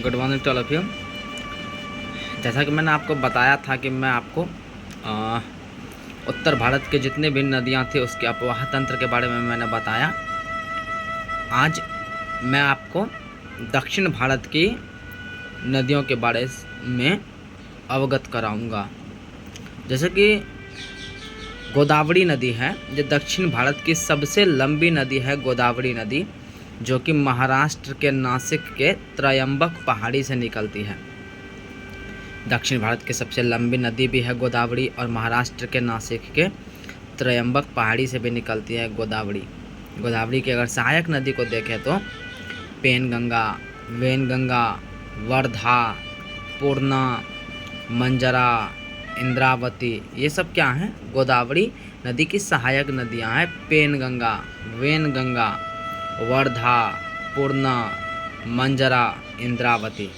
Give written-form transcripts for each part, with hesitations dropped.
Good morning to all of you. जैसा कि मैंने आपको बताया था कि मैं आपको उत्तर भारत के जितने भी नदियाँ थी उसके अपवाह तंत्र के बारे में मैंने बताया। आज मैं आपको दक्षिण भारत की नदियों के बारे में अवगत कराऊंगा। जैसे कि गोदावरी नदी है, जो दक्षिण भारत की सबसे लंबी नदी है गोदावरी नदी, जो कि महाराष्ट्र के नासिक के त्रयंबक पहाड़ी से निकलती है। दक्षिण भारत की सबसे लंबी नदी भी है गोदावरी और महाराष्ट्र के नासिक के त्रयंबक पहाड़ी से भी निकलती है गोदावरी। गोदावरी की अगर सहायक नदी को देखें तो पेनगंगा, वैनगंगा, वर्धा, पूर्णा, मंजरा, इंद्रावती, ये सब क्या हैं? गोदावरी नदी की सहायक नदियां हैं। पेनगंगा, वैनगंगा, वर्धा, पूर्णा, मंजरा, इंद्रावती।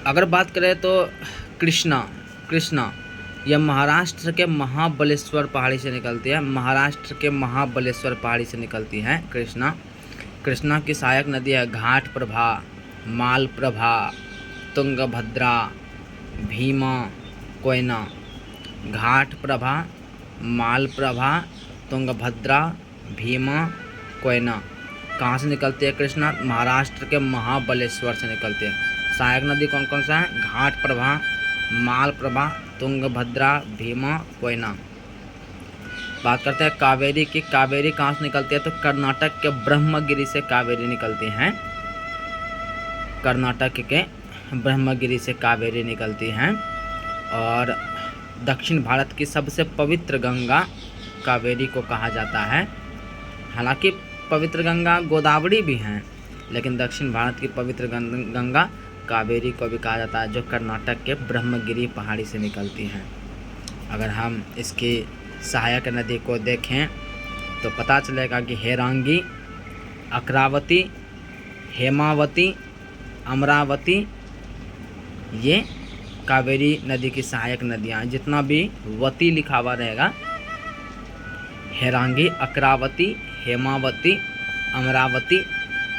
अगर बात करें तो कृष्णा यह महाराष्ट्र के महाबलेश्वर पहाड़ी से निकलती है। महाराष्ट्र के महाबलेश्वर पहाड़ी से निकलती है कृष्णा की सहायक नदी है घाटप्रभा, मालप्रभा, तुंगभद्रा, भीमा, कोयना। घाटप्रभा, मालप्रभा, तुंगभद्रा, भीमा, कोयना कहाँ से निकलती है? कृष्णा महाराष्ट्र के महाबलेश्वर से निकलती है। सहायक नदी कौन कौन सा है? घाटप्रभा, मालप्रभा, तुंगभद्रा, भीमा, कोयना। बात करते हैं कावेरी की। कावेरी कहाँ से निकलती है? तो कर्नाटक के ब्रह्मगिरी से कावेरी निकलती हैं। कर्नाटक के ब्रह्मगिरी से कावेरी निकलती हैं। और दक्षिण भारत की सबसे पवित्र गंगा कावेरी को कहा जाता है। हालांकि पवित्र गंगा गोदावरी भी हैं, लेकिन दक्षिण भारत की पवित्र गंगा कावेरी को भी कहा जाता है, जो कर्नाटक के ब्रह्मगिरी पहाड़ी से निकलती हैं। अगर हम इसकी सहायक नदी को देखें तो पता चलेगा कि हेरांगी, अक्रावती, हेमावती, अमरावती, ये कावेरी नदी की सहायक नदियाँ हैं। जितना भी वती लिखा हुआ रहेगा, हेरांगी, अक्रावती, हेमावती, अमरावती,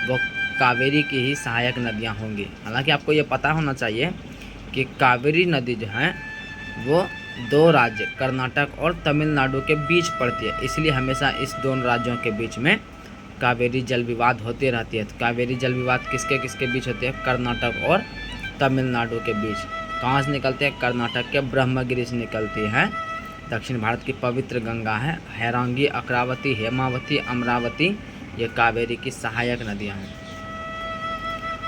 वो कावेरी की ही सहायक नदियाँ होंगी। हालांकि आपको ये पता होना चाहिए कि कावेरी नदी जो है वो दो राज्य कर्नाटक और तमिलनाडु के बीच पड़ती है, इसलिए हमेशा इस दोनों राज्यों के बीच में कावेरी जल विवाद होती रहती है। तो कावेरी जल विवाद किसके किसके बीच होती है? कर्नाटक और तमिलनाडु के बीच। कहाँ से निकलते हैं? कर्नाटक के ब्रह्मगिरी से निकलती है। दक्षिण भारत की पवित्र गंगा है हेरांगी, अक्रावती, हेमावती, अमरावती, ये कावेरी की सहायक नदियाँ हैं।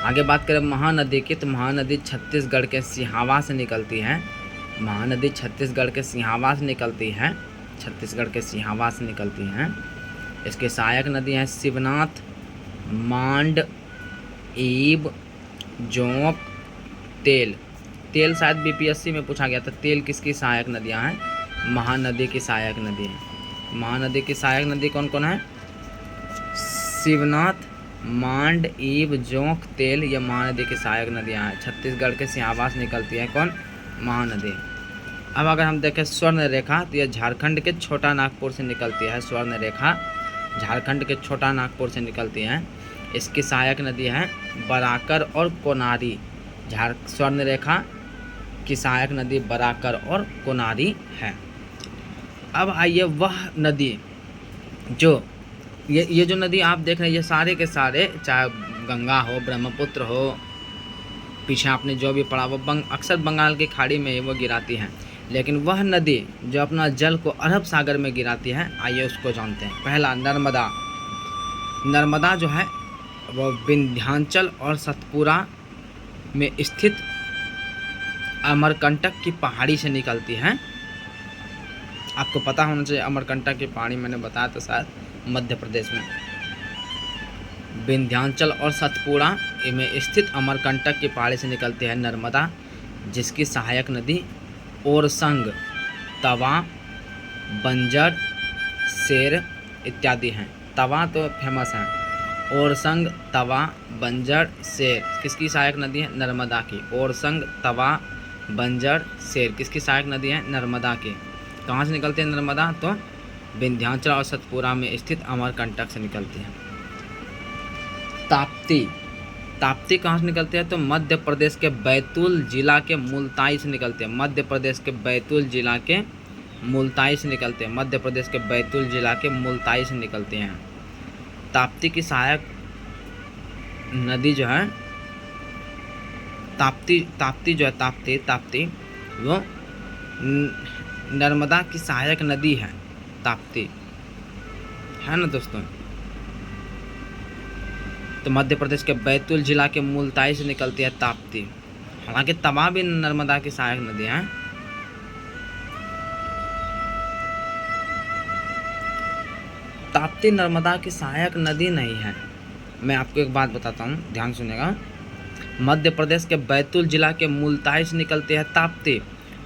आगे बात करें महानदी की, तो महानदी छत्तीसगढ़ के सिहावा से निकलती है। महानदी छत्तीसगढ़ के सिहावा से निकलती है। छत्तीसगढ़ के सिहावा से निकलती हैं। इसके सहायक नदी हैं शिवनाथ, मांड, ईब, जोंक, तेल शायद बीपीएससी में पूछा गया था। तेल किसकी सहायक नदियां हैं? महानदी की सहायक नदी है। महानदी की सहायक नदी कौन कौन है? शिवनाथ, मांड, ईब, जोंक, तेल, ये महानदी की सहायक नदियां हैं। छत्तीसगढ़ के सिहावा से निकलती है कौन? महानदी। अब अगर हम देखें स्वर्ण रेखा, तो यह झारखंड के छोटा नागपुर से निकलती है। स्वर्ण रेखा झारखंड के छोटा नागपुर से निकलती है। इसकी सहायक नदी है बराकर और कोनारी। स्वर्ण रेखा की सहायक नदी बराकर और कोनारी है। अब आइए वह नदी जो ये जो नदी आप देख रहे हैं, ये सारे के सारे, चाहे गंगा हो, ब्रह्मपुत्र हो, पीछे आपने जो भी पढ़ा, वो अक्सर बंगाल की खाड़ी में वो गिराती हैं। लेकिन वह नदी जो अपना जल को अरब सागर में गिराती है, आइए उसको जानते हैं। पहला नर्मदा। नर्मदा जो है वो विंध्याचल और सतपुरा में स्थित अमरकंटक की पहाड़ी से निकलती है। आपको पता होना चाहिए अमरकंटक की पहाड़ी, मैंने बताया था शायद मध्य प्रदेश में। विंध्याचल और सतपुरा में स्थित अमरकंटक की पहाड़ी से निकलती है नर्मदा, जिसकी सहायक नदी ओरसंग, तवा, बंजर, शेर इत्यादि हैं। तवा तो फेमस है। ओरसंग, तवा, बंजर, शेर किसकी सहायक नदी है? नर्मदा की। ओरसंग, तवा, बंजर, शेर किसकी सहायक नदी है? नर्मदा की। कहाँ से निकलती है नर्मदा? तो विंध्याचल और सतपुरा में स्थित अमरकंटक से निकलती है। ताप्ती, ताप्ती कहाँ से निकलते हैं? तो मध्य प्रदेश के बैतूल जिला के मुल्ताई से निकलते हैं। मध्य प्रदेश के बैतूल जिला के मुल्ताई से निकलते हैं। मध्य प्रदेश के बैतूल जिला के मुल्ताई से निकलते हैं। ताप्ती की सहायक नदी जो है ताप्ती जो है ताप्ती वो नर्मदा की सहायक नदी है। ताप्ती है ना दोस्तों। तो मध्य प्रदेश के बैतूल जिला के मुल्ताई से निकलती है ताप्ती। हालांकि तवा भी नर्मदा की सहायक नदी है। ताप्ती नर्मदा की सहायक नदी नहीं है। मैं आपको एक बात बताता हूँ, ध्यान सुनेगा। मध्य प्रदेश के बैतूल जिला के मुल्ताई से निकलती है ताप्ती,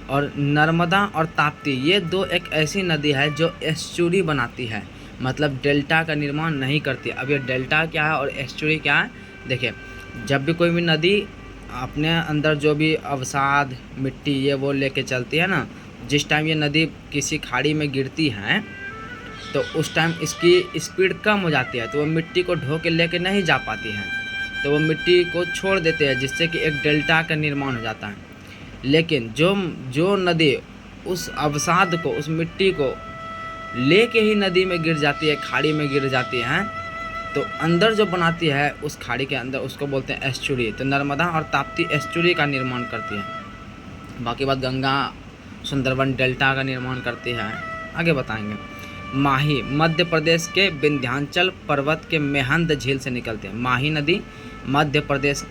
और नर्मदा और ताप्ती ये दो एक ऐसी नदी है जो एस्चुरी बनाती है, मतलब डेल्टा का निर्माण नहीं करती। अब ये डेल्टा क्या है और एस्चुरी क्या है? देखिए, जब भी कोई भी नदी अपने अंदर जो भी अवसाद, मिट्टी ये वो लेके चलती है ना, जिस टाइम ये नदी किसी खाड़ी में गिरती है तो उस टाइम इसकी स्पीड कम हो जाती है, तो वो मिट्टी को ढो के लेके नहीं जा पाती है, तो वो मिट्टी को छोड़ देते हैं, जिससे कि एक डेल्टा का निर्माण हो जाता है। लेकिन जो नदी उस अवसाद को, उस मिट्टी को लेके ही नदी में गिर जाती है, खाड़ी में गिर जाती है, तो अंदर जो बनाती है उस खाड़ी के अंदर, उसको बोलते हैं एस्चुरी। तो नर्मदा और ताप्ती एस्चुरी का निर्माण करती है। बाकी बात गंगा सुंदरबन डेल्टा का निर्माण करती है, आगे बताएंगे। माही मध्य प्रदेश के विंध्याचल पर्वत के मेहंद झील से निकलते हैं। माही नदी मध्य प्रदेश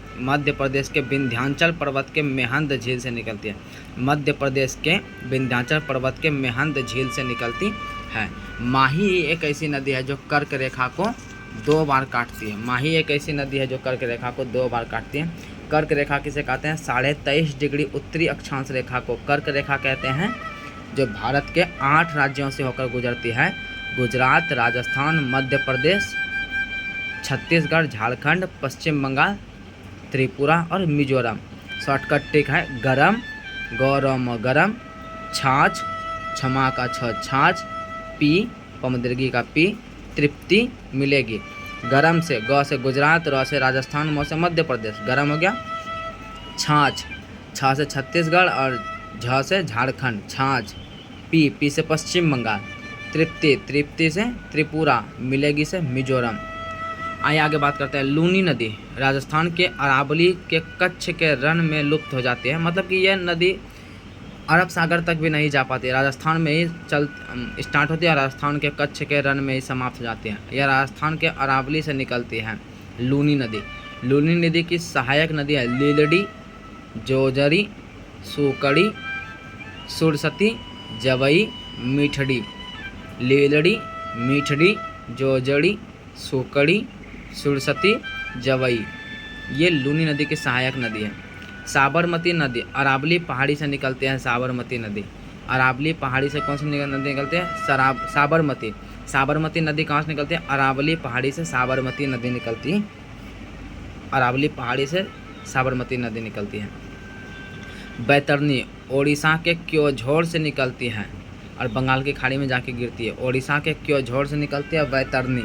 के विंध्याचल पर्वत के मेहंद झील से निकलती है। मध्य प्रदेश के विंध्याचल पर्वत के मेहंद झील से निकलती है। माही एक ऐसी नदी है जो कर्क रेखा को 2 बार काटती है। माही एक ऐसी नदी है जो कर्क रेखा को 2 बार काटती है। कर्क रेखा किसे कहते हैं? 23.5 डिग्री उत्तरी अक्षांश रेखा को कर्क रेखा कहते हैं, जो भारत के 8 राज्यों से होकर गुजरती है। गुजरात, राजस्थान, मध्य प्रदेश, छत्तीसगढ़, झारखंड, पश्चिम बंगाल, त्रिपुरा और मिजोरम। शॉर्टकट ट्रिक है गरम, गौरम गरम, छाछ, क्षमा का छ छाछ, पी, पमदीर्घी का पी, तृप्ति मिलेगी। गरम से ग से गुजरात, र से राजस्थान, म से मध्य प्रदेश, गरम हो गया। छाछ, छ से छत्तीसगढ़ और झ से झारखंड, छाछ। पी से पश्चिम बंगाल, तृप्ति से त्रिपुरा, मिलेगी से मिजोरम। आइए आगे बात करते हैं। लूनी नदी राजस्थान के अरावली के कच्छ के रण में लुप्त हो जाती है। मतलब कि यह नदी अरब सागर तक भी नहीं जा पाती, राजस्थान में ही स्टार्ट होती है और राजस्थान के कच्छ के रण में ही समाप्त हो जाती है। यह राजस्थान के अरावली से निकलती है लूनी नदी। लूनी नदी की सहायक नदी है लीलड़ी, जोजरी, सुकड़ी, सुरसती, जवई, मीठड़ी। लीलड़ी, मीठड़ी, जोजड़ी, सुकड़ी, सुरसती, जवई, ये लूनी नदी की सहायक नदी है। साबरमती नदी अरावली पहाड़ी से निकलते हैं। साबरमती नदी अरावली पहाड़ी से कौन सी नदी निकलती है? साबरमती नदी कहाँ से निकलती है? अरावली पहाड़ी से साबरमती नदी निकलती है। अरावली पहाड़ी से साबरमती नदी निकलती है। बैतरनी ओडिशा के क्योझोर से निकलती है और बंगाल की खाड़ी में जाके गिरती है। ओडिशा के क्योझोर से निकलती है बैतरनी।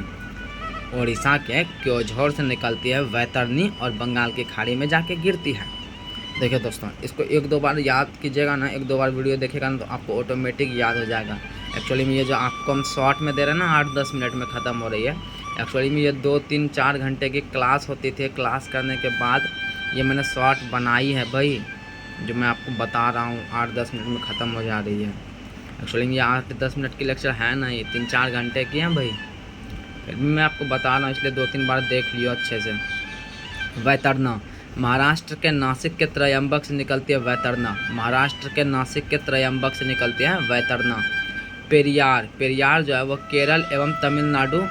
ओडिशा के क्योझोर से निकलती है बैतरनी और बंगाल की खाड़ी में जाके गिरती है। देखिए दोस्तों, इसको 1-2 बार याद कीजिएगा ना, 1-2 बार वीडियो देखेगा ना तो आपको ऑटोमेटिक याद हो जाएगा। एक्चुअली में ये जो आपको हम शॉर्ट में दे रहे हैं ना, 8-10 मिनट में ख़त्म हो रही है। एक्चुअली में ये 2-3-4 घंटे की क्लास होती थी। क्लास करने के बाद ये मैंने शॉर्ट बनाई है भाई, जो मैं आपको बता रहा हूँ 8-10 मिनट में ख़त्म हो जा रही है। एक्चुअली में ये 8-10 मिनट की लेक्चर है ना, ये 3-4 घंटे की हैं भाई। फिर भी मैं आपको बता रहा हूँ, इसलिए 2-3 बार देख लियो अच्छे से। वैतरना महाराष्ट्र के नासिक के त्रयंबक से निकलती है वैतरना। महाराष्ट्र के नासिक के त्रयंबक से निकलती है वैतरना। पेरियार जो है वो केरल एवं तमिलनाडु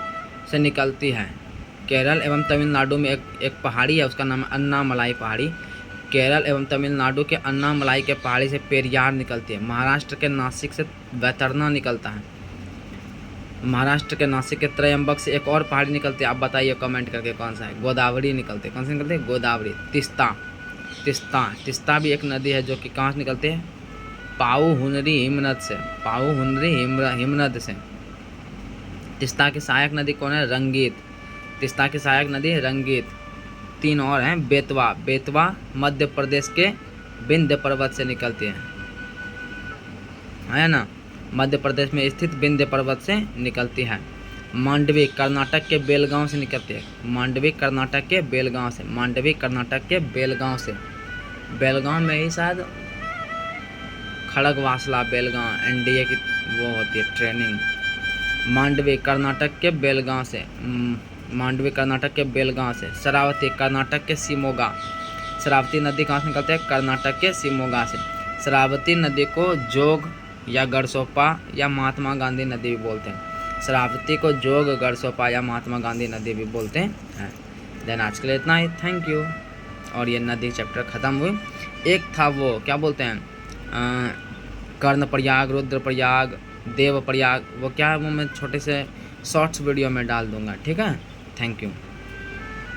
से निकलती है। केरल एवं तमिलनाडु में एक पहाड़ी है, उसका नाम है अन्नामलाई पहाड़ी। केरल एवं तमिलनाडु के अन्नामलाई के पहाड़ी से पेरियार निकलती है। महाराष्ट्र के नासिक से वैतरना निकलता है। महाराष्ट्र के नासिक के त्रयंबक से एक और पहाड़ी निकलती है। आप बताइए कमेंट करके कौन सा है? गोदावरी निकलती है। कौन सी निकलती है? गोदावरी। तिस्ता भी एक नदी है जो कि कहाँ से निकलती है? पाऊ-हुनरी हिमनद से। तिस्ता की सहायक नदी कौन है? रंगीत। तीस्ता की सहायक नदी रंगीत। 3 और हैं, बेतवा। बेतवा मध्य प्रदेश के विंध्य पर्वत से निकलती है ना, मध्य प्रदेश में स्थित विंध्य पर्वत से निकलती है। मांडवी कर्नाटक के बेलगांव से निकलती है। मांडवी कर्नाटक के बेलगांव से। मांडवी कर्नाटक के बेलगांव से। बेलगांव में ही शायद खड़गवासला बेलगांव एनडीए की वो होती है ट्रेनिंग। मांडवी कर्नाटक के बेलगांव से। मांडवी कर्नाटक के बेलगांव से। शरावती कर्नाटक के शिमोगा। शरावती नदी कहाँ से निकलती है? कर्नाटक के शिमोगा से। शरावती नदी को जोग या गढ़सोपा या महात्मा गांधी नदी भी बोलते हैं। शरावती को जोग, गढ़सोपा या महात्मा गांधी नदी भी बोलते हैं। देन आज के लिए इतना ही, थैंक यू। और ये नदी चैप्टर ख़त्म हुई। एक था वो क्या बोलते हैं, कर्णप्रयाग, रुद्रप्रयाग, देवप्रयाग, वो क्या है वो मैं छोटे से शॉर्ट्स वीडियो में डाल दूँगा, ठीक है। Thank you.